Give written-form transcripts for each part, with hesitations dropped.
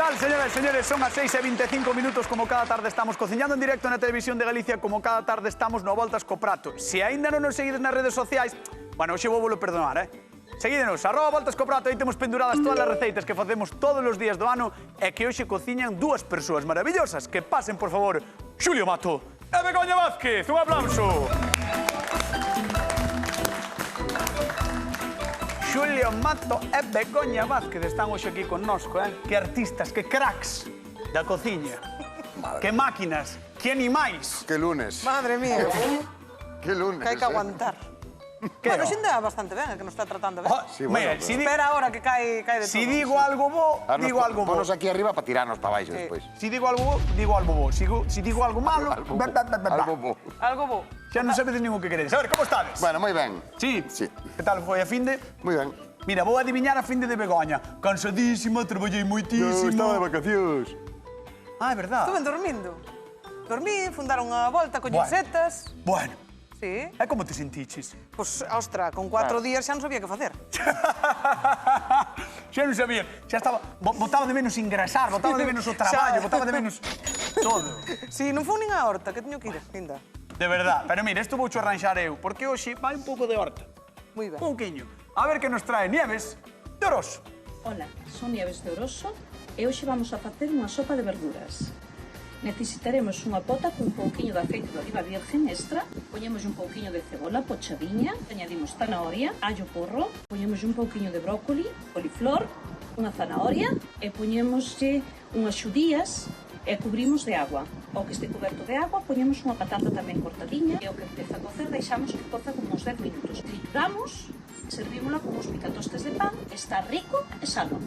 tal, señoras e señores? Son as 6:25 minutos. Como cada tarde estamos cociñando en directo na Televisión de Galicia, como cada tarde estamos no Voltas co Prato. Se aínda non nos seguides nas redes sociais, bueno, hoxe vou volo perdonar, Seguídenos, @Voltas co Prato, aí temos penduradas todas as receitas que facemos todos os días do ano e que hoxe cociñan dúas persoas maravillosas. Que pasen, por favor, Xulio Mato e Begoña Vázquez. Un aplauso. Xulio Mato e Begoña Vázquez están hoxe aquí connosco, Que artistas, que cracks da cociña. Que máquinas, que animais. Que lunes. Madre mía. Que lunes. Que hai que aguantar. Bueno, xinda bastante ben, que nos está tratando ben. Sí, bueno, Mira, espera ahora que cae de todo. Si digo algo bo, digo algo bo. Ponos aquí arriba para tirarnos para baixo despois. Si digo algo bo, digo algo bo. Si digo algo malo, Algo bo. Algo bo. xa non sabedes ningún que queredes. A ver, como estades? Bueno, moi ben. Sí? Sí. Que tal foi a finde? Moi ben. Mira, vou adiviñar a finde de Begoña. Cansadísima, traballei moitísimo. Estaba de vacacións. Ah, é verdad. Estuve dormindo. Dormí, fundaron a volta, coñen Bueno. setas. Bueno, Sí. e como te sentiches? Pois, ostra, con 4 días xa non sabía que facer. Xa non sabía, xa estaba... Botaba de menos ingresar, botaba de menos o traballo, Xa. botaba de menos todo. Si, non fun nin á horta, que teño que ir, linda. De verdad, pero mira, isto voucho arranxar eu, porque hoxe vai un pouco de horta. Moi ben. Un pouquiño. A ver que nos trae Nieves de Oroso. Hola, son Nieves de Oroso e hoxe vamos a facer unha sopa de verduras. Necesitaremos unha pota con un pouquiño de aceite de oliva virgen extra, poñemos un pouquiño de cebola pochadiña, añadimos zanahoria, allo porro, poñemos un pouquiño de brócoli, coliflor, unha zanahoria e poñemoslle unhas xudías e cubrimos de agua. Ao que este coberto de agua, poñemos unha patata tamén cortadiña e ao que empeza a cocer deixamos que coza como uns 10 minutos. Trituramos, servímola como uns picatostes de pan, está rico e sano.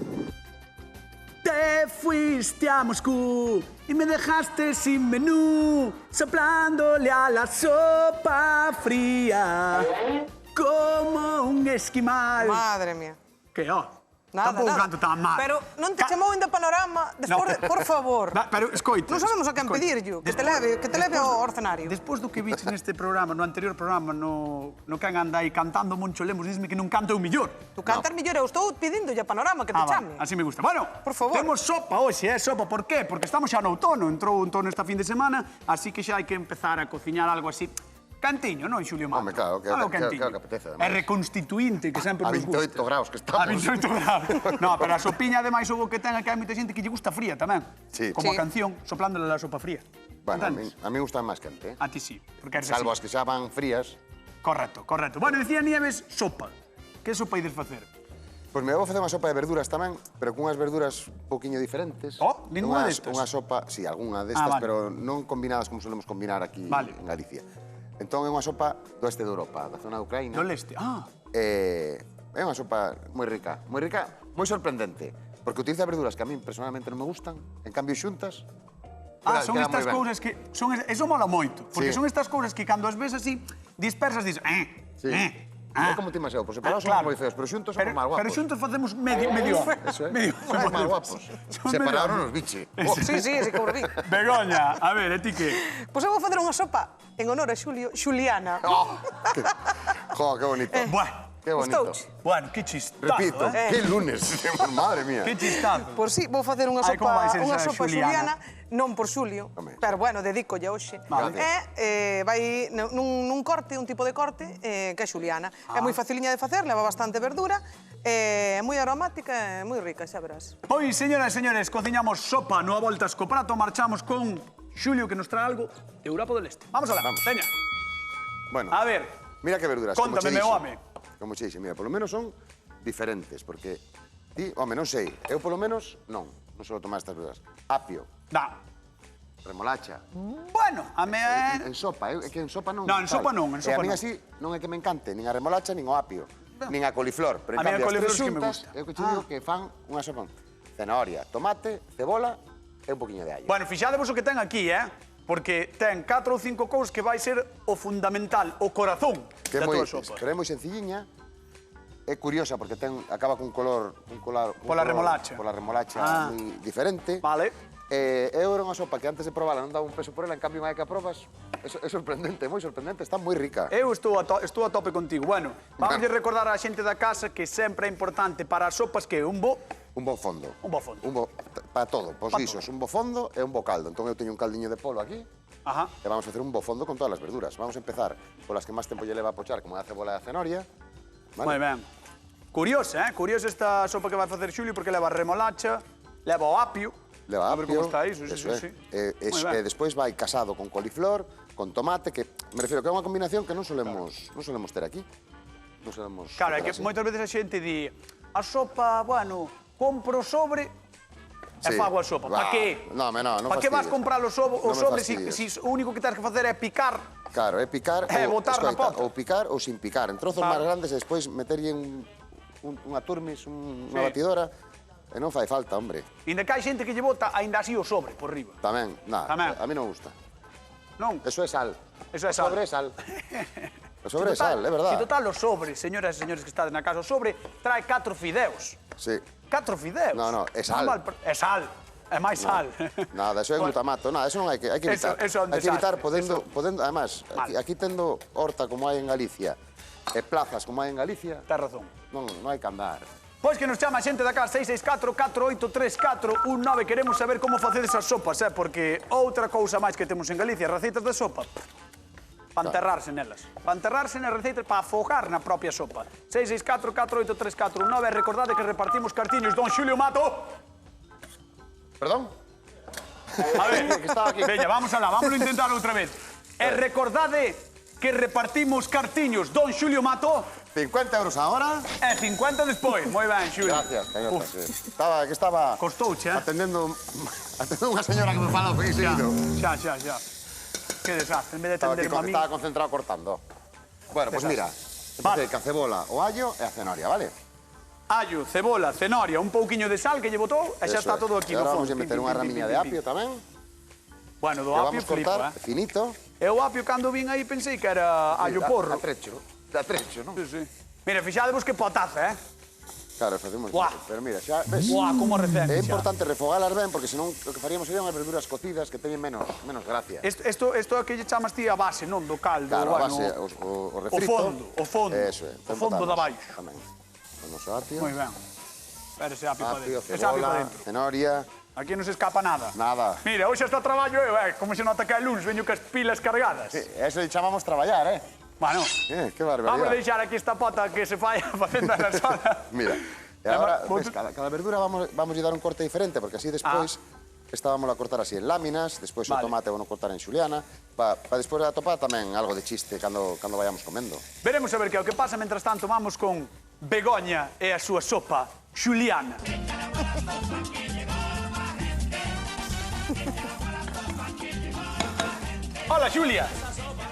Te fuiste a Moscú y me dejaste sin menú, soplándole a la sopa fría como un esquimal. Madre mía. Que, Nada, tampouco nada. canto tan mal. Pero non te chamou ainda Panorama despois, No. por favor. Pero, escoita. Non sabemos a quen pedirllo, que te leve ao escenario. Despois do que viches neste programa, no anterior programa, no que anda aí cantando Moncho Lemos, dísme que non canto eu millor. Tu cantas millor, eu estou pedindo a Panorama que te chame. Así me gusta. Bueno, Por favor. temos sopa hoxe, sopa. Por qué? Porque estamos xa no outono, entrou o outono esta fin de semana, así que xa hai que empezar a cociñar algo así. Cantiño, non, Xulio Mato? Home, claro, Algo que cantiño. apetece, É ademais. reconstituinte, que sempre A nos gusta. 28 graus que estamos. A 28 graus. No, pero a sopiña, ademais, o que ten é que hai moita xente que lle gusta fría tamén. Sí. Como a Sí. canción, soplándole a sopa fría. Bueno, Entendes? a mí gustan máis quente, A ti sí, porque eres Salvo así. as que xa van frías. Correcto, correcto. Bueno, decía Nieves, sopa. Que sopa ides facer? Pois me vou facer unha sopa de verduras tamén, pero cunhas verduras un pouquiño diferentes. Ninguna destas? Unha sopa, sí, algunha destas, vale. pero non combinadas como solemos combinar aquí Vale. en Galicia. Entón é unha sopa do este de Europa, da zona de Ucraína. Do leste. É unha sopa moi rica, moi sorprendente, porque utiliza verduras que a mí personalmente non me gustan, en cambio xuntas. Son queda estas moi ben. cousas que... Eso mola moito, porque Sí. son estas cousas que cando as ves así, dispersas, dices... Sí. É como ti máis eu, por separado somos moi feos, pero xuntos somos máis guapos. Pero xuntos facemos medio Eso é, somos máis guapos. Separados nos biche. Sí, ese que volví. Begoña, a ver, e ti que? Pois eu vou facer unha sopa en honor a Xulio, Xuliana. Jo, que bonito. Bueno, Que bonito. Gustouche? bueno, que chistazo, Repito, que lunes, madre mía. Que chistazo. Pois sí, vou facer unha Ai, como vai ser sopa esa xuliana, Xuliana? non por Xulio, Home. pero bueno, dedico ya hoxe. Vale. Vai nun corte, un tipo de corte, que é xuliana. É moi faciliña de facer, leva bastante verdura, é moi aromática e moi rica, xa verás. Pois, señoras e señores, cociñamos sopa no a Voltas co Prato, marchamos con Xulio que nos trae algo de Europa do Leste. Vamos alá, Vamos. veña. Bueno, A ver, mira que verduras. Cóntame, como che meu dixen. home. Como che dixen, mira, polo menos son diferentes, porque ti, home, non sei, eu polo menos non solo tomar estas verduras. Apio, da. remolacha. Bueno, a me... En sopa, é que en sopa non. No, en sopa non, en E a sopa mí non. así non é que me encante nin a remolacha nin o apio, nin a coliflor, pero A en mí a cambio as coliflor tres sí que me xuntas, gusta. eu que che digo que fan unha sopa. Zanahoria, tomate, cebola e un poquinho de allo. Bueno, fixadevos o que ten aquí, porque ten 4 ou 5 cousas que vai ser o fundamental, o corazón Que é da moi, tua sopa. pero é moi sencilliña, é curiosa porque acaba cun color... Pola remolacha. Pola remolacha moi diferente. Vale. Eu era unha sopa que antes de probala non daba un peso por ela, en cambio, unha vez que a probas, é sorprendente, moi sorprendente, está moi rica. Eu estou a tope contigo. Bueno, vamos recordar á xente da casa que sempre é importante para as sopas que un bo Un bo fondo. Un bo fondo. Para todo, pos Pa guisos, un bo fondo e un bo caldo. Entón eu teño un caldiño de polo aquí Ajá. e vamos a hacer un bo fondo con todas as verduras. Vamos a empezar polas que máis tempo lle leva a pochar, como é a cebola e a cenoria. Moi ben. Curiosa, Curiosa esta sopa que vai facer Xulio porque leva remolacha, leva o apio. Leva A ver como apio. está iso, eso sí. é. Moi ben. E despois vai casado con coliflor, con tomate, que me refiero que é unha combinación que non solemos ter aquí. Non solemos Claro, é facer que así. moitas veces a xente di a sopa, bueno, compro o sobre e Sí. fago a sopa. Va, Pa que? no, non Pa que vas fastidies. comprar o Non me sobre se fastidies. o único que tens que facer é picar? Claro, é picar botar na pota. ou picar ou sin picar, en trozos Claro. máis grandes e despois meterlle unha turmis, unha Sí. batidora, e non fai falta, hombre. Inda que hai xente que lle bota aínda así o sobre por riba. Tamén, Tamén. a mí non gusta. Non? Eso é sal. Eso é O sal. sobre é sal. O sobre é sal, é verdad. En total, o sobre, señoras e señores que estades na casa, o sobre trae 4 fideos. Sí. 4 fideos. No, é sal. É sal. É máis sal. Nada, eso é glutamato, nada, eso non hai que evitar. Eso é un hai que evitar desastre, podendo, además, aquí tendo horta como hai en Galicia e plazas como hai en Galicia, Tens razón. non hai que andar. Pois que nos chama a xente da casa 664-483-419. Queremos saber como facedes as sopas, porque outra cousa máis que temos en Galicia, receitas de sopa, para enterrarse nelas. Para enterrarse nas receitas, para afogar na propia sopa. 664-483-419. Recordade que repartimos cartiños. Don Xulio Mato. Perdón? A ver, Que estaba aquí. veña, vamos alá, vámonos a intentar outra vez. E recordade que repartimos cartiños. Don Xulio Mato. 50 euros ahora. E 50 despois. Moi ben, Xulio. Gracias, cañota. Uf, Sí. Estaba Costouche, atendendo unha señora que me fala foi Xa, seguido. xa. Que desastre, en vez de Estaba aquí, atenderme a mí. estaba concentrado cortando. Bueno, pues mira, Vale. a cebola, o allo e a cenoria, vale? Allo, cebola, cenoria, un pouquiño de sal que lle botou e xa Eso está é. todo aquí E no agora fondo. vamos a meter unha ramiña de apio tamén. Bueno, do Que apio vamos a flipo, cortar finito. E o apio, cando vin aí, pensei que era allo porro. A trecho, non? Sí, sí. Mira, fixadevos que potaza, Claro, facemos. Buah. Pero mira, xa, ves? Buah, como recende É xa. importante refogalas ben, porque senón o que faríamos serían as verduras cocidas que teñen menos gracia. Isto é que lle chamas ti a base, non? Do caldo, Claro, a bueno, base, o refrito. o fondo. Eso é. O fondo da baixo. Tamén. O noso apio. Moi ben. Pero ese apio para Apio, dentro. Ese apio para cebola, dentro. cenoria. Aquí non se escapa nada. Nada. Mira, hoxe está traballo eu, como se nota que é lunes, veño cas pilas cargadas. Sí, eso lle chamamos traballar, Bueno, Que vamos a barbaridade. deixar aquí esta pota que se falla facendo na sola. Mira, e agora, ves, cada verdura vamos a dar un corte diferente, porque así despois estábamos a cortar así en láminas, despois o Vale. tomate vamos a cortar en xuliana, para despois da topada tamén algo de chiste cando vayamos comendo. Veremos a ver que é o que pasa. Mientras tanto, vamos con Begoña e a súa sopa xuliana. Hola, Xulia.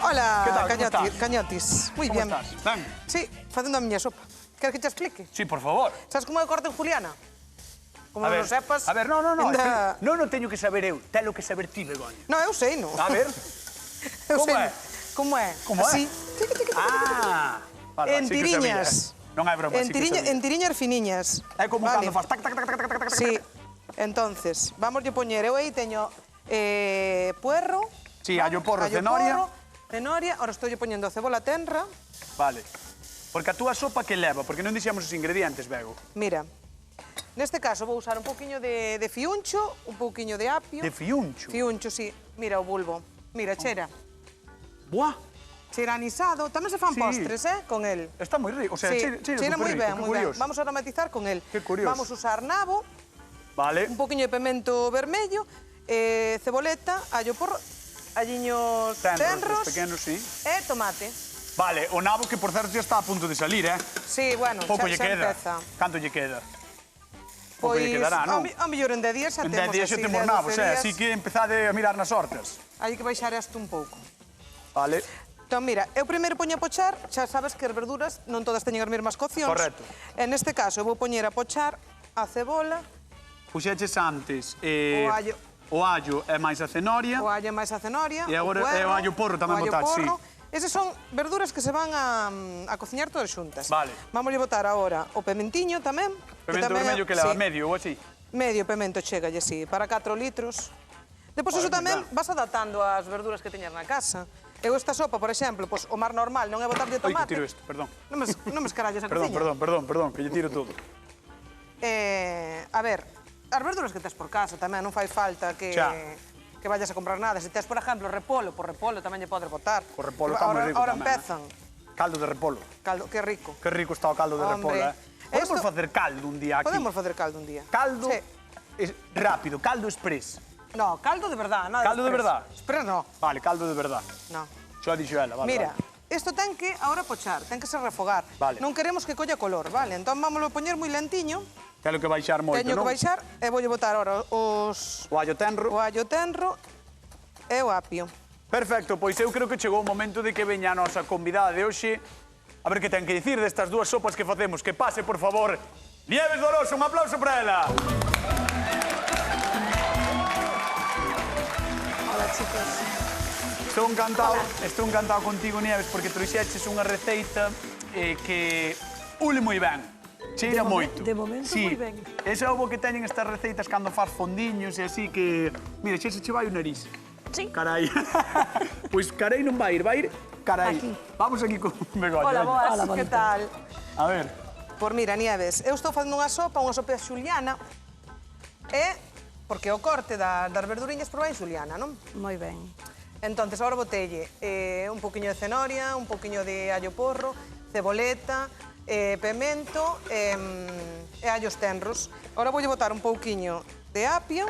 Hola, ¿Qué tal? ¿Cómo estás? Cañotis. Muy Como bien. estás? Ben? Sí, facendo a miña sopa. Queres que te explique? Sí, por favor. Sabes como é o corte en Juliana? Como A non ver, o sepas... a ver, no, ainda- non teño que saber eu, telo que saber ti, Begoña. No, eu sei, non. A ver. Eu como sei. é? Como é? Como é? Así. Ah, vale, En sí que tiriñas. sabía. Non hai broma, En, sí que sabía. en tiriñas finiñas. É como Vale. cando faz tac, tac, tac, tac, tac, tac, tac. Sí. Entonces, vamos a poñer, eu aí teño puerro. Sí, allo porro, allo cenoria. porro, cenoria, ahora estou poñendo a cebola tenra. Vale. Porque a túa sopa que leva? Porque non dixemos os ingredientes, Bego. Mira, neste caso vou usar un pouquiño de fiuncho, un pouquiño de apio. De fiuncho. Fiuncho, sí. Mira o bulbo. Mira, chera. Buah, Chera anisado. Tamén se fan Sí. postres, con el. está moi rico. O sea, Sí, cheira moi superrico, ben, que moi ben. curioso. Vamos a aromatizar con el. Qué curioso. Vamos a usar nabo, Vale. un pouquiño de pemento vermello, ceboleta, allo porro, alliños tenros pequenos, sí. e tomate. Vale, o nabo que, por certo, ya está a punto de salir, Sí, bueno, Pouco xa, lle xa queda. empeza. Canto lle queda? Pouco lle quedará, non? ao mellor en 10 días xa En temos 10 días xa así, temos 10, nabos, 12 días. así que empezade a mirar nas hortas. Hai que baixar isto un pouco. Vale. Entón, mira, eu primeiro poño a pochar, xa sabes que as verduras non todas teñen as mesmas coccións. Correcto. En este caso, eu vou poñer a pochar a cebola, Puxeches antes O allo. o allo e máis a cenoria. o allo máis a cenoria, E agora puerro, é o allo porro tamén o allo botaste, sí. porro. Esas son verduras que se van a cociñar todas xuntas. Vale. Vamos a botar agora o pementiño tamén. Pemento tamén é- vermello que leva sí, medio ou así. Medio pemento chegalle, sí, para 4 litros. Depois Vale, iso tamén moi ben. vas adaptando as verduras que teñas na casa. Eu esta sopa, por exemplo, pois, o mar normal non é botarlle Ai, que tomate. tiro isto, perdón. Non me escaralles a Perdón, cociña. perdón, que lle tiro todo. A ver, as verduras que tes por casa tamén non fai falta que vayas a comprar nada. Se tes, por exemplo, repolo, por repolo tamén lle podes botar. O repolo está moi rico Ahora tamén, empezan. Caldo de repolo. Caldo, que rico. Que rico está o caldo de repolo, Hombre. Podemos facer caldo un día aquí. Podemos facer caldo un día. Caldo Sí. rápido, caldo express. No, caldo de verdad, nada Caldo de verdad? Express no. Vale, caldo de verdad. No. Xa dixo ela, vale. Mira, vale. isto ten que ahora pochar, ten que se refogar. Vale. Non queremos que colla color, vale? Entón vámoslo poñer moi lentiño. Telo que baixar moito, Teño non? que baixar e voulle botar ahora O allo tenro. o allo tenro e o apio. Perfecto, pois eu creo que chegou o momento de que veña a nosa convidada de hoxe. A ver que ten que dicir destas dúas sopas que facemos. Que pase, por favor, Nieves Doroso. Un aplauso para ela. Hola, chicos. Estou encantado contigo, Nieves, porque trouxeches unha receita que ule moi ben. Cheira moito. De momento, sí. moi ben. Ese é o bo que teñen estas receitas cando faz fondiños e así que... Mira, xe se che vai o nariz. Sí. Carai. Pois carai non vai ir carai. Aquí. Vamos aquí con Begoña. Hola, veña. boas, Hola, que bonita. tal? A ver. Por mira, Nieves, eu estou facendo unha sopa xuliana e porque o corte das verduriñas provén xuliana, non? Moi ben. Entonces, agora botelle un poquinho de cenoria, un poquinho de allo porro, ceboleta, pemento e allos tenros. Agora voulle botar un pouquiño de apio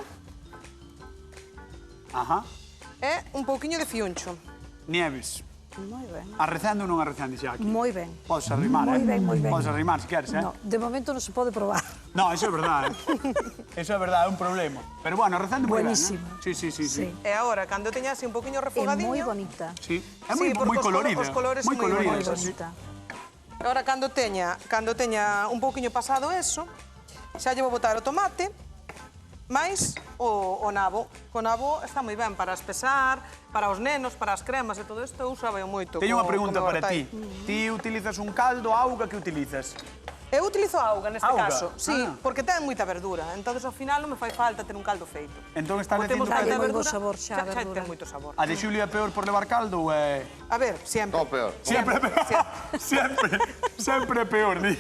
Ajá. e un pouquiño de fiuncho. Nieves. Moi ben. Arrecendo ou non arrecendo xa aquí? Moi ben. Podes arrimar, Moi ben, moi ben. Podes arrimar, se queres, No, de momento non se pode probar. No, eso é verdade. Eso é verdade, é un problema. Pero bueno, arrecendo moi ben, Buenísimo. Sí. E agora, cando teña así un poquinho É refogadinho... moi bonita. Sí. É Sí, moi, porque moi os colorida. os colores moi son moi colorida, Moi bonitos. sí. bonita. Agora, cando teña un pouquiño pasado eso, xa lle vou botar o tomate, máis o nabo. O nabo está moi ben para espesar, para os nenos, para as cremas e todo isto, eu usaba moito. Teño unha co pregunta meu para hortai. ti. Ti utilizas un caldo, auga, que utilizas? Eu utilizo auga neste Auga? caso, sí, Ah. porque ten moita verdura. Entonces, ao final, non me fai falta ter un caldo feito. Entón estás Como temos dicindo Dalle moita moi bo verdura, sabor xa a xa verdura. ten moito sabor. A de Xulio é peor por levar caldo ou é... A ver, sempre. Todo peor. Sempre é peor. Sempre é peor, di.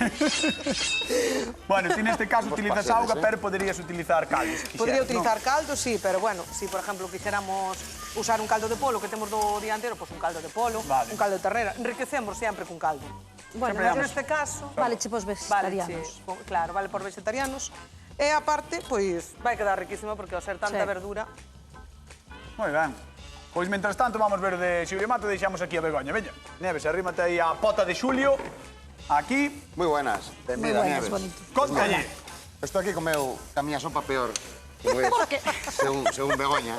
Bueno, ti neste caso utilizas pasedes, auga, pero poderías utilizar caldo, se quixeras, Podría non? utilizar caldo, sí, pero bueno, si por ejemplo quixéramos usar un caldo de polo que temos do día anterior, pois un caldo de polo, Vale. un caldo de ternera, enriquecemos sempre cun caldo. Bueno, Pero damos. neste caso, Vale, che pos vale, vegetarianos. claro, vale por vegetarianos. E aparte, pois vai quedar riquísimo porque ao ser tanta Sí. verdura. Moi ben. Pois, mentras tanto, vamos ver o de Xulio Mato, deixamos aquí a Begoña. Veña, Neves, arrímate aí a pota de Xulio. Aquí, Moi buenas. Moi Benvida, buenas, Nieves. bonito. contalle. Estou aquí comeu a miña sopa peor. Como ves, según Begoña.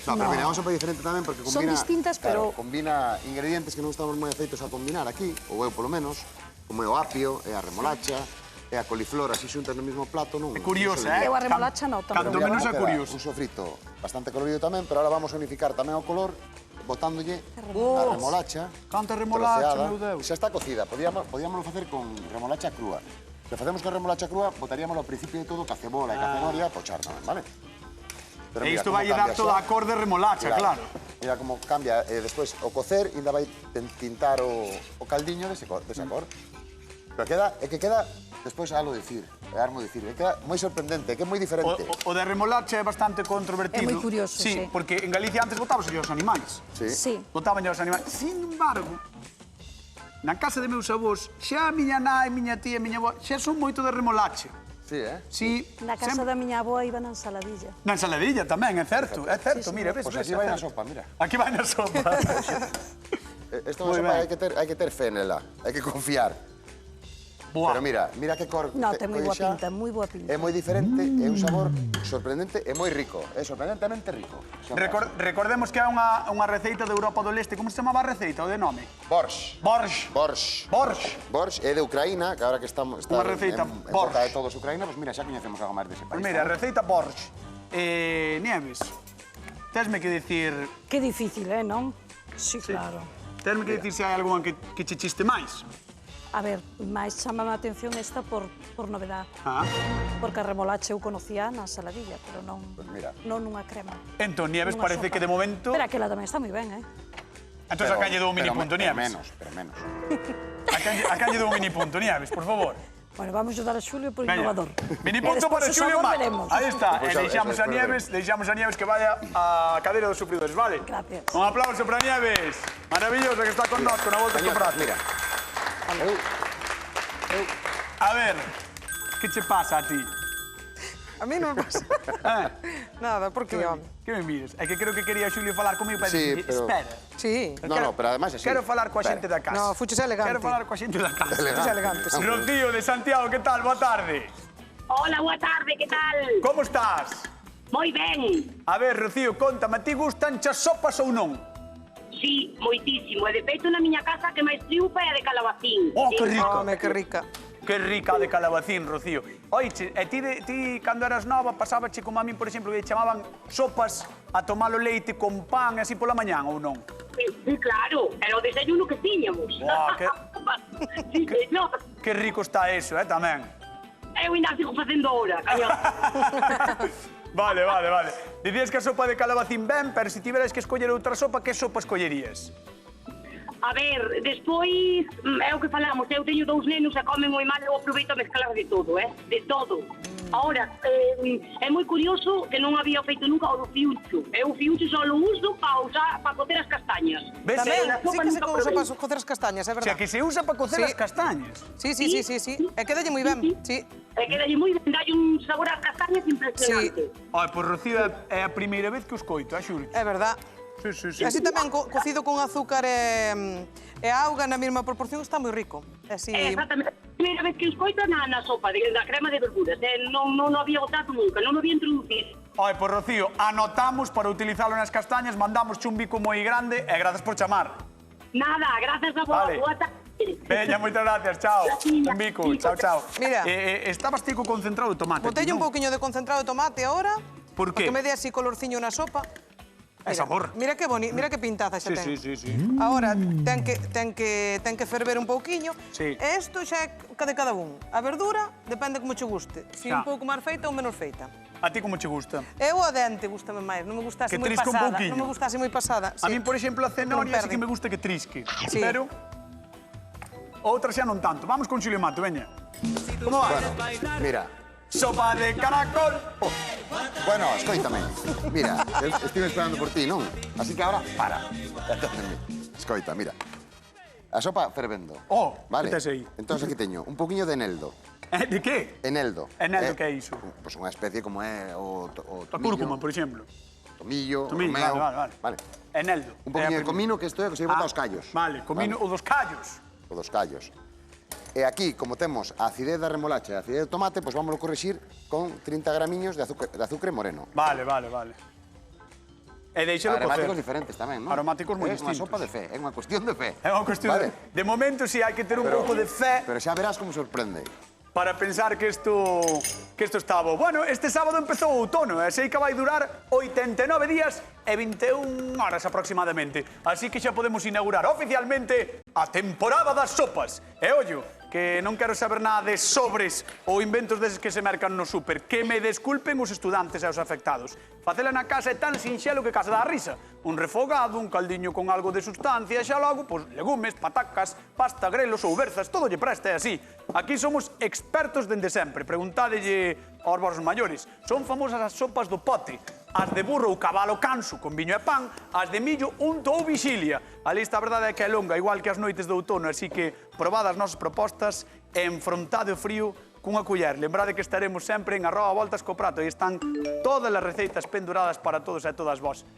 No, pero mira, é unha sopa diferente tamén porque Son combina... distintas, claro, pero- combina ingredientes que non estamos moi aceitos a combinar aquí, ou eu polo menos, como é o apio, é a remolacha, é a coliflor, así xuntas no mesmo plato, non? É curiosa, eh? Eu a remolacha non, Canto tampouco. menos é Queda curioso. Un sofrito bastante colorido tamén, pero ahora vamos a unificar tamén o color botándolle Oh, a remolacha. canta remolacha, troceada. meu Deus. Xa está cocida, podíamoslo facer con remolacha crúa. Se facemos con remolacha crúa, botaríamoslo ao principio de todo ca cebola e ca cenoria, pochar tamén, vale? Pero E mira isto como vai dar cambia toda xa. a cor de remolacha, claro. Mira como cambia, despois o cocer ainda vai tintar o caldiño desa cor. Pero queda, despois halo dicir, armo dicir, queda moi sorprendente, que é moi diferente. O de remolacha é bastante controvertido. É moi curioso, sí. porque en Galicia antes botábase os animais. Sí. Botaban os animais. Sin embargo, na casa de meus avós, xa a miña nai, miña tía, miña avó, xa son moito de remolacha. Sí, eh? Sí, Na casa da miña avoa iba na ensaladilla. Na ensaladilla tamén, é certo, Sí, mira, ves, Pois ves, aquí é vai na certo. sopa, mira. Aquí vai na sopa. Esta é Moi unha sopa ben. hai que ter fe nela, hai que confiar. Boa. Pero mira que cor... No, ten moi boa xa. pinta, moi boa pinta. É moi diferente, é un sabor sorprendente e moi rico. É sorprendentemente rico. Recordemos que é unha receita de Europa do Leste. Como se chamaba a receita, o de nome? Borsch. Borsch. Borsch. Borsch. Borsch é de Ucraína, que agora que está Unha receita en Borsch. boca de todos Ucraína, pois mira, xa coñecemos algo máis dese Pois país. mira, a ¿no? receita Borsch. Nieves, tesme que dicir... Que difícil, non? Sí, claro. Tesme que dicir se hai algunha que che chiste máis. A ver, máis chamame a atención esta por novedad. Ah. Porque a remolacha eu conocía na ensaladilla, pero non, Pois mira. non nunha crema. Entón, Nieves, Nunha parece sopa. que de momento... Pero aquela tamén está moi ben, Entón, a calle dou un mini punto, Nieves. Pero menos. A calle dou un mini punto, Nieves, por favor. Bueno, vamos a dar a Xulio por Veña. innovador. Minipunto para Despois o Xulio sabor Mato. veremos. Aí está. Pois E deixamos a Nieves que vaya á cadeira dos sufridores, vale? Gracias. Un aplauso para Nieves. Maravillosa que está con nós, con a volta do prato. Mira. A ver, que che pasa a ti? A mí non me pasa nada, porque, home. Que me mires? É que creo que quería Xulio falar comigo para Sí, dicir, pero- espera. Sí. No, pero además así. Quero falar coa Espera. xente da casa. No, fuches elegante. Quero falar coa xente da casa. Fuches elegante, sí. Rocío de Santiago, que tal? Boa tarde. Hola, boa tarde, que tal? Como estás? Moi ben. A ver, Rocío, contame, a ti gustan chas sopas ou non? Sí, moitísimo. E de feito na miña casa que máis triunfa é a de calabacín. Oh, que rico. Home, que rica. Que rica de calabacín, Rocío. Oiche, e ti cando eras nova, pasábache como a min, por exemplo, que chamaban sopas a tomar o leite con pan e así pola mañán, ou non? Sí, claro. Era o desayuno que tiñamos. Buah, Sí, no. Que rico está eso, tamén. Eu ainda sigo facendo ahora, cañón. Vale. Dicías que a sopa de calabacín ben, pero se tiveras que escoller outra sopa, que sopa escollerías? A ver, despois, é o que falamos, eu teño 2 nenos e comen moi mal, eu aproveito a mezclar de todo, de todo. Ahora, é moi curioso que non había feito nunca o do fiucho. Eu o fiucho só lo uso para cocer as castañas. Ves? Tamén, Na sí sopa que se nunca usa probei. para cocer as castañas, é O sea, verdad. que se usa para cocer Sí. as castañas. Sí. E quedalle moi ben, sí. E quedalle moi ben, dalle un sabor ás castañas impresionante. Ai, pois Rocío, é a primeira vez que os coito, xuro. É verdad. Sí. E así tamén cocido con azúcar e auga na mesma proporción está moi rico. E así... Exactamente. A primeira vez que os coito na sopa da crema de verduras. Non había botado nunca, non o había introducido. Ai, pois Rocío, anotamos para utilizalo nas castañas, mandamos un bico moi grande e grazas por chamar. Nada, gracias a vos. Vale. Boa tarde. Veña, moitas gracias, chao. Gracias. Un bico, chao. Mira. Estabas ti co concentrado de tomate. Botelle un non? pouquiño de concentrado de tomate ahora. Por qué? Porque me dé así colorciño na sopa. É sabor. Mira que bonito, mira que pintaza xa ten. Sí. Ahora ten que ferver un pouquiño. Sí. E isto xa é de cada un. A verdura depende como che guste. Si Xa. un pouco máis feita ou menos feita. A ti como che gusta? Eu a dente gustame máis, non me gustase Que moi trisca un pasada. pouquiño. Non me gustase moi pasada. A min, por exemplo, a cenoria sí perde. que me gusta que trisque. Sí. Pero outra xa non tanto. Vamos con Xulio Mato, veña. Como va? Bueno, mira. Sopa de caracol. Bueno, escoítame. Mira, eu estive esperando por ti, non? Así que ahora, para. Escoita, mira. A sopa fervendo. Oh, vale? que tes aí? Entón aquí teño un poquinho de eneldo. De que? Eneldo. Eneldo, que é iso? Pois unha especie como é o A tomillo. cúrcuma, por exemplo. Tomillo, Tomillo, romeo. vale. Eneldo. Un poquinho de comino que isto é o que se bota aos callos. Vale, comino o dos callos. O dos callos. E aquí, como temos a acidez da remolacha e a acidez do tomate, pois vámoslo corrixir con 30 gramiños de azúcar moreno. Vale. E deixalo cocer. Aromáticos diferentes tamén, non? Aromáticos moi É unha distintos. sopa de fe, é unha cuestión de fe. É unha cuestión Vale. de momento si hai que ter un pouco de fe Pero xa verás como sorprende. para pensar que isto está bo. Bueno, este sábado empezou o outono, e sei que vai durar 89 días e 21 horas aproximadamente. Así que xa podemos inaugurar oficialmente a temporada das sopas. E ollo, que non quero saber nada de sobres ou inventos deses que se mercan no súper. Que me desculpen os estudantes e os afectados. Facela na casa é tan sinxelo que casa da risa. Un refogado, un caldiño con algo de sustancia, e xa logo, pois, legumes, patacas, pasta, grelos ou berzas, todo lle presta, é así. Aquí somos expertos dende sempre. Preguntádelle aos vosos maiores. Son famosas as sopas do pote. As de burro ou cabalo canso con viño e pan, as de millo, unto ou vixilia. A lista, a verdade, é que é longa, igual que as noites de outono, así que probad as nosas propostas e enfrontade o frío cunha culler. Lembrade que estaremos sempre en @voltascoprato e están todas as receitas penduradas para todos e todas vós.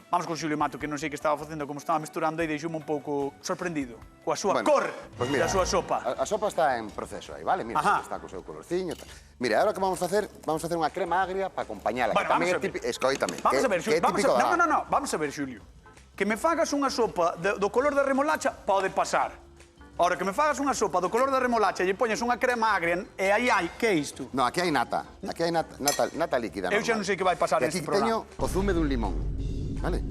Vamos con Xulio Mato, que non sei que estaba facendo, como estaba misturando e deixoume un pouco sorprendido coa súa cor pois da súa sopa. A sopa está en proceso aí, vale? Mira, Ajá. está co seu colorciño. Tal. Mira, ahora que vamos a facer unha crema agria para acompañala, Bueno, que tamén é vamos a ver. típico... Escoítame, Vamos a ver, que é Xulio, vamos típico a... da... No, vamos a ver, Xulio. Que me fagas unha sopa do color da remolacha pode pasar. Ahora, que me fagas unha sopa do color da remolacha e lle poñes unha crema agria e aí hai, que é isto? No, aquí hai nata. Aquí hai nata líquida. Eu xa non sei que vai pasar E neste aquí programa. teño o zume dun limón, vale?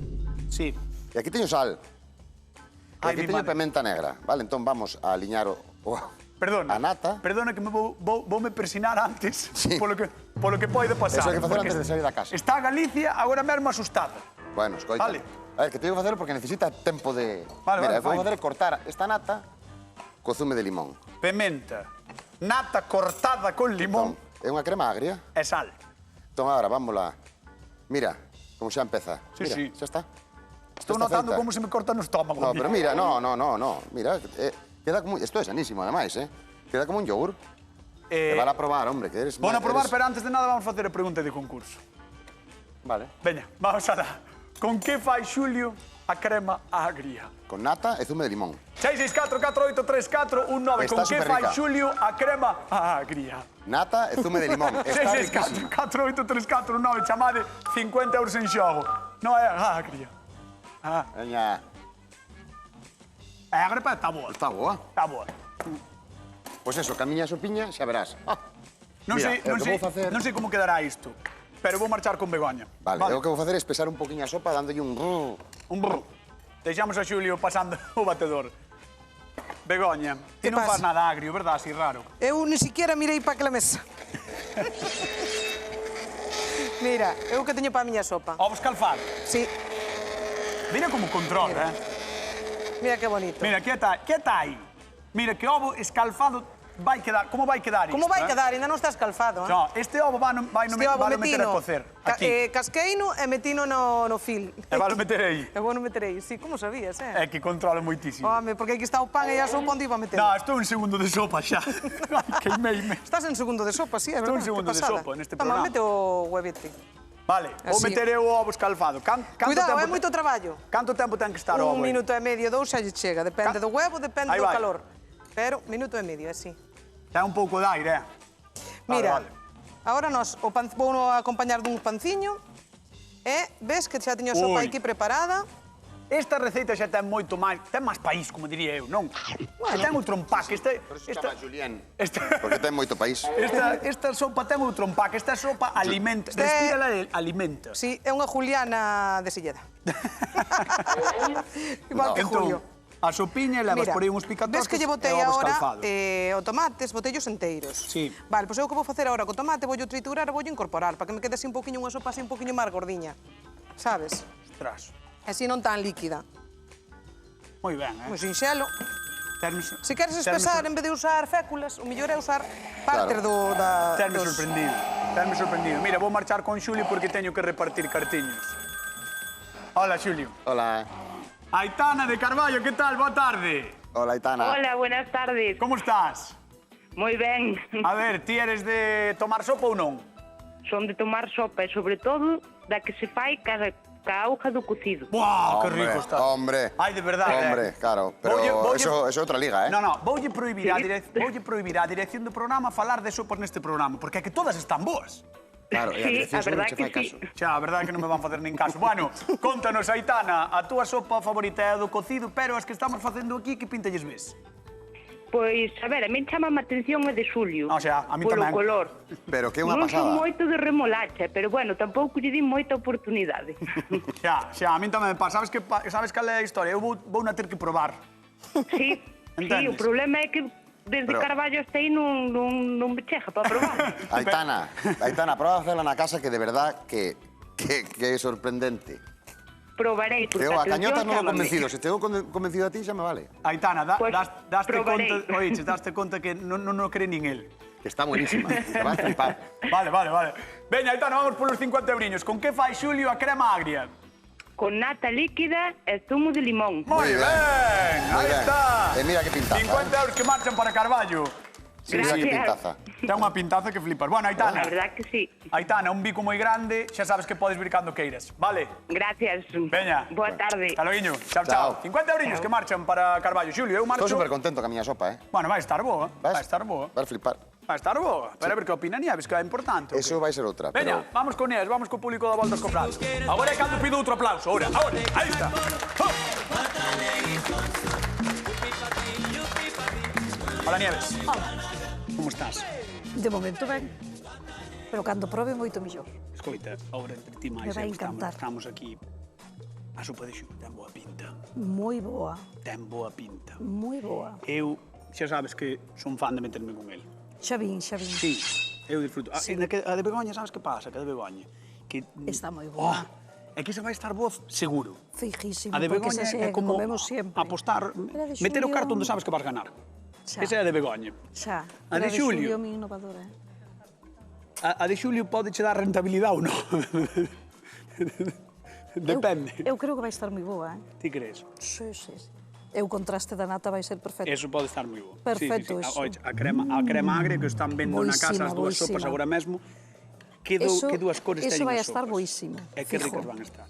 Sí. E aquí teño sal. E Ai, aquí mi teño madre. pementa negra, vale? Entón vamos a aliñar Perdona. a nata. Perdona que me voume persinar antes Sí. polo que pode pasar. Eso hai que facer porque antes de sair da casa. Está Galicia agora mesmo asustada. Bueno, escoita. Vale. A ver, que teño que facelo porque necesita tempo de... Vale, Mira, vale, vou fine. facer cortar esta nata co zume de limón. Pementa, nata cortada con limón É unha crema agria. e sal. Entón, agora, vámola. Mira, como xa empeza. Sí, Mira, sí. xa está. Estou notando como se me corta no estómago. No, pero mira, no. Mira, queda como... Esto é sanísimo, ademais, Queda como un yogur. Te van a probar, hombre, que eres... Bueno, a probar, pero antes de nada vamos facer a pregunta de concurso. Vale. Veña, vamos a dar. Con que fai Xulio a crema agria? Con nata e zume de limón. 664-4834-19. Con Está que superrica. fai Xulio a crema agria? Nata e zume de limón. Está riquísimo. 664-4834-19. Chamade 50 euros en xogo. Non é agria. Veña, É agria, pero está boa. está boa. Está boa. Pois eso, camiña a sopiña, xa verás. Non Mira, sei, é o que vou facer. non sei como quedará isto, pero vou marchar con Begoña. Vale, o que vou facer é espesar un poquinho a sopa dándolle un... Un brr. Deixamos a Xulio pasando o batedor. Begoña, ti Que non pasa? faz nada agrio, verdad? Así raro. Eu ni siquiera mirei para aquela mesa. Mira, eu que teño para a miña sopa. Ovos calfar. Sí, Mira como control, mira que bonito. Mira, que está aí? Mira, que ovo escalfado vai quedar... Como vai quedar isto? Como vai quedar? Ainda non está escalfado, No, este ovo vai no Este ovo meter a cocer. Aquí. Casqueino e metino no fil. E vai meter aí. E vou no meter aí. Sí, como sabías, É que controla moitísimo. Home, porque aquí está o pan e a sopa onde iba a meter. No, estou en segundo de sopa xa. Ai, queimeime. Estás en segundo de sopa, sí, é Estou verdad. en segundo que de pasada. sopa neste Toma, programa. mete o huevete. Vale, vou Así. meter eu o ovo escalfado. Cuidado, é moito traballo. Canto tempo ten que estar o ovo? Un minuto e medio, 2 xa lle chega. Depende do huevo, depende Aí do vai. calor. Pero, minuto e medio, así. Ten un pouco de aire, Mira, vale. ahora nós vou acompañar dun panciño e ves que xa teño a sopa Ui. aquí preparada. Esta receita xa ten moito máis, ten máis país, como diría eu, non? Bueno. Ten outro empaque, Por eso chama Julián. esta, Porque ten moito país. esta sopa ten outro empaque, esta sopa alimenta, Este- respira alimenta. Sí, é unha juliana de Silleda. Igual que Julio. A sopiña levas Mira, por aí uns picatostos ves que lle botei e ovos agora calfados. o tomates, botellos enteiros. Sí. Vale, pois eu o que vou facer agora co tomate, vou triturar e vou incorporar, para que me quede así un poquinho unha sopa así un poquinho máis gordiña. Sabes? Ostras, Así non tan líquida. moi ben, Moi sinxelo. Se queres espesar, en vez de usar féculas, o mellor é usar partes Tenme dos... sorprendido, tenme sorprendido. Mira, vou marchar con Xulio porque teño que repartir cartiños. Hola, Xulio. Hola. Aitana de Carballo, que tal? Boa tarde. Hola, Aitana. Hola, buenas tardes. Como estás? Moi ben. A ver, ti eres de tomar sopa ou non? Son de tomar sopa e, sobre todo, da que se fai ca auga do cocido. Buah, que Hombre, rico está. hombre. Ai, de verdade. Hombre, claro. Pero eso é outra liga, No, no, voulle prohibir a dirección do programa falar de sopas neste programa, porque é que todas están boas. Claro, e a Sí, dirección a seguro verdad che que fai sí. caso. Xa, a verdade é que non me van facer nin caso. Bueno, contanos, Aitana, a túa sopa favorita é a do cocido, pero as que estamos facendo aquí, que pintalles ves? Pois, a ver, a min chama a atención é de Xulio. O sea, a min polo tamén. color. Pero que é unha Non son pasada. moito de remolacha, pero bueno, tampouco lle di moita oportunidade. Xa, a min tamén me pasa. Sabes cal é a historia? Eu vou na ter que probar. Sí, Entendes? o problema é que desde Pero- Carballo hasta aí non me chega para probar. Aitana, proba a facela na casa que de verdad que é sorprendente. Probarei, porque Eu a atención, cañotas non o chámame. convencido. Se te o convencido a ti, xa me vale. Aitana, Pues, daste probarei. conta, oíche, daste conta que non o cree nin el. Que está buenísima. Te vas a flipar. Vale. Veña, Aitana, vamos polos 50 euriños. Con que fai Xulio a crema agria? Con nata líquida e zumo de limón. Moi ben, aí ben. está. E mira que pintaza, 50 euros que marchan para Carballo. Mira que Gracias. pintaza. Ten unha pintaza que flipas. Bueno, Aitana, A verdad que sí. Aitana, un bico moi grande, xa sabes que podes vir cando queiras, vale? Gracias. Veña. Boa tarde. Hasta loguiño. Chao, Chao. chao. 50 eurinhos que marchan para Carballo. Xulio, eu marcho... Estou super contento ca miña sopa, Bueno, vai estar boa. Vas? Vai estar boa. Vas a flipar. Vai estar boa. Pero a ver que opina Nieves, que é importante. o Eso que? vai ser outra, Veña, pero... vamos con Nieves, vamos co público da Volta aos Comprados. Agora é cando pido outro aplauso. Ahora, aí está. Oh. Hola, Nieves. Hola. Como estás? De momento ben, pero cando probe moito mellor. Escoita, ahora entre ti máis, Me vai eu, encantar. estamos aquí. A sopa de Xulio ten boa pinta. Moi boa, Ten boa pinta. moi boa. Eu, xa sabes que son fan de meterme con el. Xa vin. Sí, eu disfruto. Sí. A de Begoña, sabes que pasa? Que a de Begoña... Que... Está moi boa. É que esa vai estar voz seguro. Fijísimo, A de porque Begoña esa é é que como comemos sempre. apostar, Era de meter o Xulio. carto onde sabes que vas ganar. Xa. Esa é a de Begoña. Xa. A de Xulio. é moi innovadora, A de Xulio pode che dar rentabilidade ou non? Depende. Eu creo que vai estar moi boa, Ti crees? Sí. E o contraste da nata vai ser perfecto. Eso pode estar moi bo. Perfecto, sí. eso. A crema agria que están vendo na casa, as dúas Boísima. sopas agora mesmo, que dúas cores Eso teñen vai as estar sopas. boísimo, E que fijo. ricas van a estar.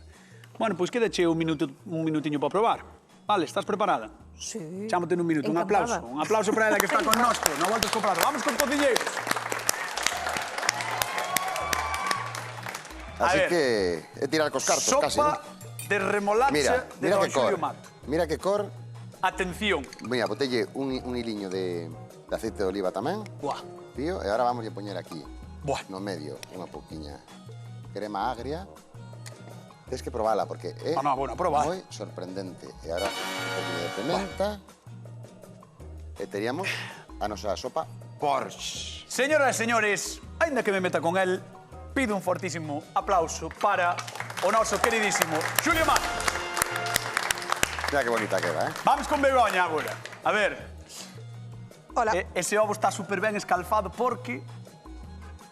Bueno, pois quédache un minutiño para probar. Vale, estás preparada? Sí. Chámote nun minuto, un Encantada. aplauso. Un aplauso para ela que está con nosco. No voltes co prato. Vamos con cociñeiros. Así ver. que é tirar cos cartos, casi, Sopa ¿no? de remolacha de Mira don que cor. Xulio Mato. Mira que cor. Atención. Mira, botelle un hiliño de aceite de oliva tamén. Buah. Tío, e ahora vamos a poñer aquí, Buah. no medio, unha pouquiña crema agria. Tens que probala, porque é Bueno, proba. moi sorprendente. E ahora un pouquinho de pimenta. E teríamos a nosa sopa Porsche. Señoras e señores, aínda que me meta con él, pido un fortísimo aplauso para o noso queridísimo Xulio Mato. Mira que bonita queda, Vamos con Begoña agora. A ver, Hola. ese ovo está super ben escalfado porque...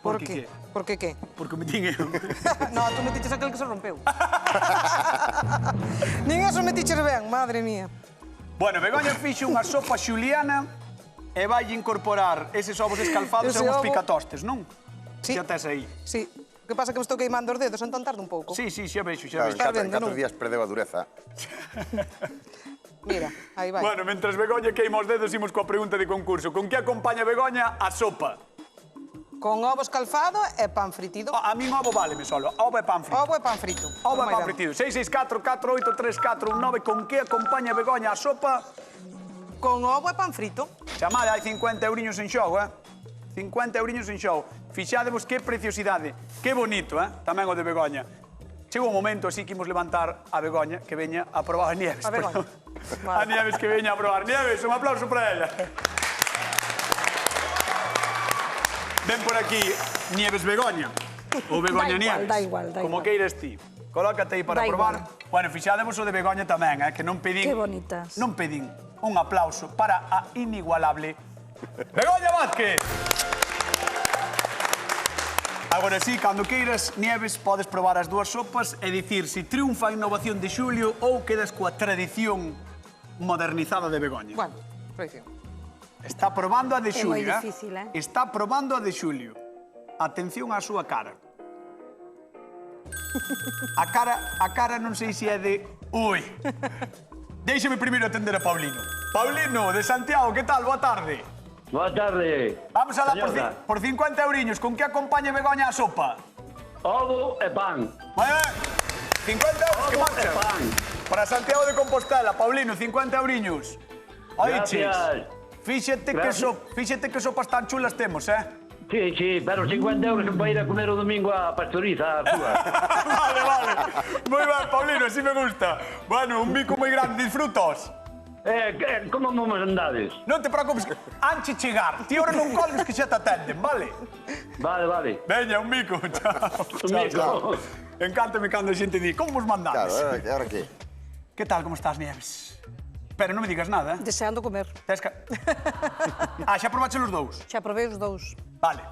Por qué? Por que que? Porque me tiñe... No, tú metiches aquel que se rompeu. Nin eso metiches ben, madre mía. Bueno, Begoña fixo unha sopa xuliana e vai incorporar eses ovos escalfados e Ese uns ovo- picatostes, non? Sí. Xa tes aí. Sí. O que pasa é que me estou queimando os dedos, entón tarda un pouco. Sí, xa vexo, xa Claro, vexo. Estás en vendo, 4 non? días perdeu a dureza. Mira, aí vai. Bueno, mentras Begoña queima os dedos, imos coa pregunta de concurso. Con que acompaña Begoña a sopa? Con ovo escalfado e pan fritido. A min ovo váleme solo. Ovo e pan frito. Ovo e pan frito. Ovo e Moi pan ben. fritido. 664-483-419. Con que acompaña Begoña a sopa? Con ovo e pan frito. Chamada, hai 50 euriños en xogo, 50 euriños en xogo. Fixadevos que preciosidade. Que bonito, Tamén o de Begoña. Chegou un momento así que imos levantar a Begoña que veña a probar a Nieves. A Begoña. perdón. Vale. A Nieves que veña a probar. Nieves, un aplauso para ela. Ven por aquí, Nieves Begoña. Ou Begoña Nieves. Da igual. Como queiras ti. Colócate aí para Da probar. igual. Bueno, fixadevos o de Begoña tamén, que non pedín... Que bonitas. Non pedín un aplauso para a inigualable Begoña Vázquez. Agora sí, cando queiras, Nieves, podes probar as dúas sopas e dicir se triunfa a innovación de Xulio ou quedas coa tradición modernizada de Begoña. Bueno, tradición. Está probando a de É moi Xulio, difícil, Está probando a de Xulio. Atención á súa cara. A cara non sei se é de... Ui. Déixeme primeiro atender a Paulino. Paulino, de Santiago, que tal? Boa tarde. Boa tarde. Vamos a dar Señora. por 50 euriños. Con que acompaña Begoña a sopa? Ovo e pan. Moi ben. 50 euros que Ovo e marcha. pan. Para Santiago de Compostela, Paulino, 50 euriños. Oiches, Gracias. fíxete que sopas tan chulas temos, Sí, pero 50 euros para ir a comer o domingo a pastoriza, a túa. Vale. Moi ben, Paulino, así me gusta. Bueno, un bico moi grande, disfrutos. Como vamos andades? Non te preocupes, anche chegar. Ti ora non colmes que xa te atenden, vale? Vale. Veña, un bico. Chao. Un bico. Encántame cando a xente di, como vos mandades? Claro, ahora que... Que tal, como estás, Nieves? Pero non me digas nada, Deseando comer. Tes que... xa probache os dous? Xa probei os dous. Vale.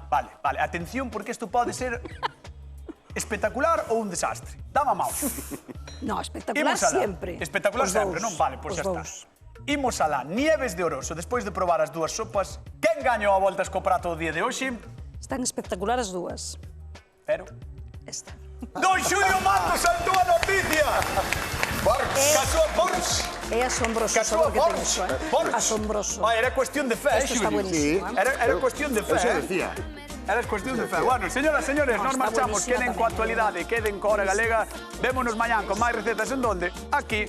Atención, porque isto pode ser espectacular ou un desastre. Dame a mão. No, espectacular sempre. Espectacular Os sempre, dous. non? Vale, pois Os xa está. dous. Imos alá, Nieves de Oroso. Despois de probar as dúas sopas, quen gañou a voltas co prato do día de hoxe? Están espectacular as dúas. Pero... Esta. Don Xulio Mato saltou a noticia! Casou Porsche! É asombroso o Casou sabor que ten Porsche! iso, Porsche! Asombroso. Era cuestión de fe, Esto está Xulio? buenísimo, Era cuestión de fe, Eso decía. Era cuestión de fe. Bueno, señoras, señores, No, nos está marchamos. buenísima Queden tamén. coa actualidade, queden coa hora galega. Vémonos mañán con máis recetas en donde? Aquí,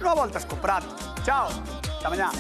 no Voltas co Prato. Chao. Hasta mañán.